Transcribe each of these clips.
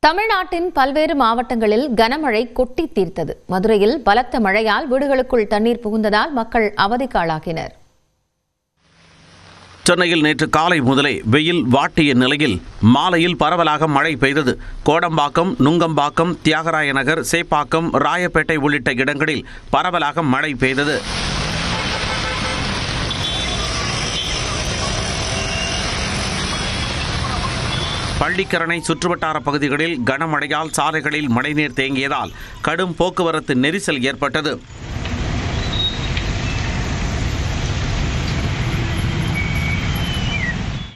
தமிழ்நாட்டின் பல்வேறு மாவட்டங்களில் கனமழை கொட்டி தீர்த்தது. மதுரையில் பலத்த மழையால் வீடுகளுக்குள் தண்ணீர் புகுந்ததால் மக்கள் அவதிக்கு ஆளாகினர். சென்னையில் நேற்று காலை முதலே வெயில் வாட்டிய நிலையில் மாலையில் பரவலாக மழை பெய்தது. கோடம்பாக்கம், நுங்கம்பாக்கம், தியாகராய நகர், சேப்பாக்கம், ராயப்பேட்டை உள்ளிட்ட இடங்களில் பரவலாக மழை பெய்தது. பள்ளிக்கரணை சுற்றுவட்டார பகுதிகளில் கனமழையால் சாலைகளில் மழைநீர் தேங்கியதால் கடும் போக்குவரத்து நெரிசல் ஏற்பட்டது.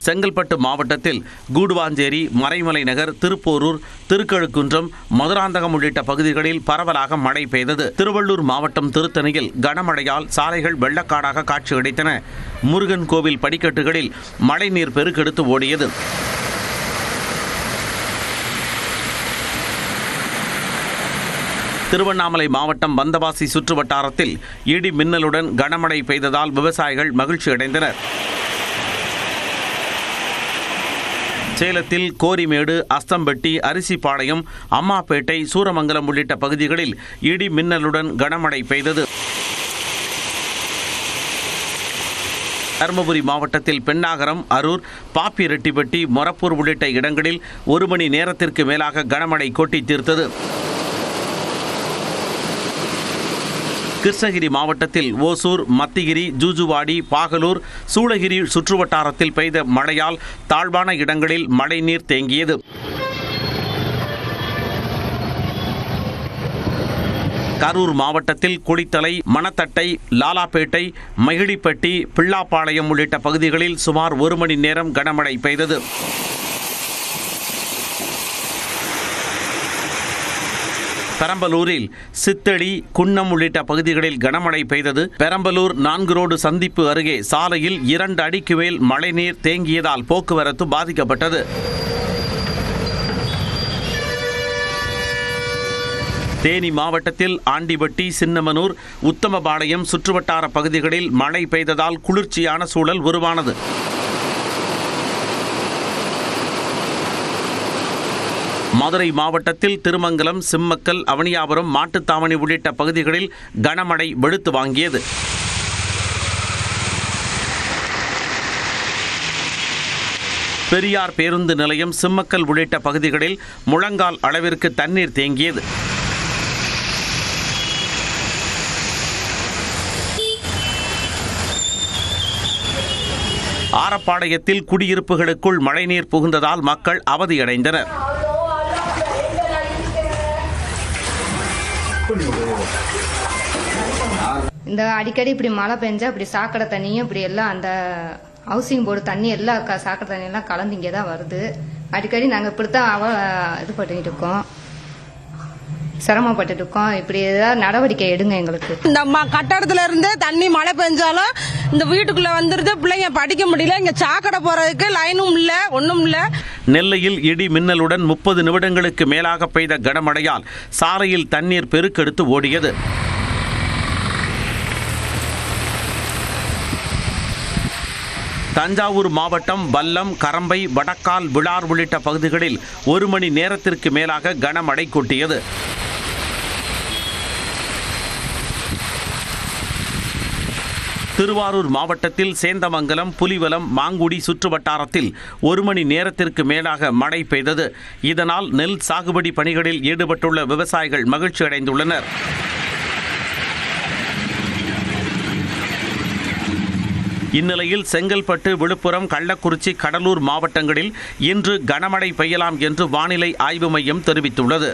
செங்கல்பட்டு மாவட்டத்தில் கூடுவாஞ்சேரி, மறைமலை நகர், திருப்போரூர், திருக்கழுக்குன்றம், மதுராந்தகம் உள்ளிட்ட பகுதிகளில் பரவலாக மழை பெய்தது. திருவள்ளூர் மாவட்டம் திருத்தணியில் கனமழையால் சாலைகள் வெள்ளக்காடாக காட்சியளித்தன. முருகன் கோவில் படிக்கட்டுகளில் மழைநீர் பெருக்கெடுத்து ஓடியது. திருவண்ணாமலை மாவட்டம் வந்தவாசி சுற்று வட்டாரத்தில் இடி மின்னலுடன் கனமழை பெய்ததால் விவசாயிகள் மகிழ்ச்சியடைந்தனர். சேலத்தில் கோரிமேடு, அஸ்தம்பட்டி, அரிசிபாளையம், அம்மாப்பேட்டை, சூரமங்கலம் உள்ளிட்ட பகுதிகளில் இடி மின்னலுடன் கனமழை பெய்தது. தருமபுரி மாவட்டத்தில் பெண்ணாகரம், அரூர், பாப்பிரெட்டிப்பட்டி, மொரப்பூர் உள்ளிட்ட இடங்களில் 1 மணி நேரத்திற்கு மேலாக கனமழை கொட்டி தீர்த்தது. கிருஷ்ணகிரி மாவட்டத்தில் ஓசூர், மத்திகிரி, ஜூஜுவாடி, பாகலூர், சூளகிரி சுற்றுவட்டாரத்தில் பெய்த மழையால் தாழ்வான இடங்களில் மழைநீர் தேங்கியது. கரூர் மாவட்டத்தில் குளித்தலை, மணத்தட்டை, லாலாப்பேட்டை, மகிழிப்பட்டி, பிள்ளாப்பாளையம் உள்ளிட்ட பகுதிகளில் சுமார் 1 மணி நேரம் கனமழை பெய்தது. பெரம்பலூரில் சித்தடி, குன்னம் உள்ளிட்ட பகுதிகளில் கனமழை பெய்தது. பெரம்பலூர் 4 ரோடு சந்திப்பு அருகே சாலையில் 2 அடிக்கு மேல் மழைநீர் தேங்கியதால் போக்குவரத்து பாதிக்கப்பட்டது. தேனி மாவட்டத்தில் ஆண்டிபட்டி, சின்னமனூர், உத்தமபாளையம் சுற்றுவட்டார பகுதிகளில் மழை பெய்ததால் குளிர்ச்சியான சூழல் உருவானது. மதுரை மாவட்டத்தில் திருமங்கலம், சிம்மக்கல், அவனியாபுரம், மாட்டுத்தாவணி உள்ளிட்ட பகுதிகளில் கனமழை வெளுத்து வாங்கியது. பெரியார் பேருந்து நிலையம், சிம்மக்கல் உள்ளிட்ட பகுதிகளில் முழங்கால் அளவிற்கு தண்ணீர் தேங்கியது. ஆரப்பாளையத்தில் குடியிருப்புகளுக்குள் மழைநீர் புகுந்ததால் மக்கள் அவதியடைந்தனர். இந்த அடிக்கடி இப்படி மழை பெஞ்சா இப்படி சாக்கடை தண்ணியும் இப்படி எல்லாம் அந்த ஹவுசிங் போர்டு தண்ணி எல்லாம் சாக்கடை தண்ணி எல்லாம் கலந்து இங்கே தான் வருது. அடிக்கடி நாங்கள் இப்படித்தான் இது பண்ணிட்டு இருக்கோம், சிரமப்பட்டு இருக்கோம். இப்படி ஏதாவது நடவடிக்கை எடுங்க எங்களுக்கு. இந்த கட்டடத்துல இருந்து தண்ணி மழை பெஞ்சாலும் இந்த வீட்டுக்குள்ள வந்துருது. பிள்ளைங்க படிக்க முடியல. இங்க சாக்கடை போறதுக்கு லைனும் இல்ல, ஒண்ணும் இல்ல. நெல்லையில் இடி மின்னலுடன் 30 நிமிடங்களுக்கு மேலாக பெய்த கனமழையால் சாலையில் தண்ணீர் பெருக்கெடுத்து ஓடியது. தஞ்சாவூர் மாவட்டம் வல்லம், கரம்பை, வடக்கால், விளார் உள்ளிட்ட பகுதிகளில் 1 மணி நேரத்திற்கு மேலாக கனமழை கொட்டியது. திருவாரூர் மாவட்டத்தில் சேந்தமங்கலம், புலிவலம், மாங்குடி சுற்றுவட்டாரத்தில் 1 மணி நேரத்திற்கு மேலாக மழை பெய்தது. இதனால் நெல் சாகுபடி பணிகளில் ஈடுபட்டுள்ள விவசாயிகள் மகிழ்ச்சி அடைந்துள்ளனர். இந்நிலையில் செங்கல்பட்டு, விழுப்புரம், கள்ளக்குறிச்சி, கடலூர் மாவட்டங்களில் இன்று கனமழை பெய்யலாம் என்று வானிலை ஆய்வு மையம் தெரிவித்துள்ளது.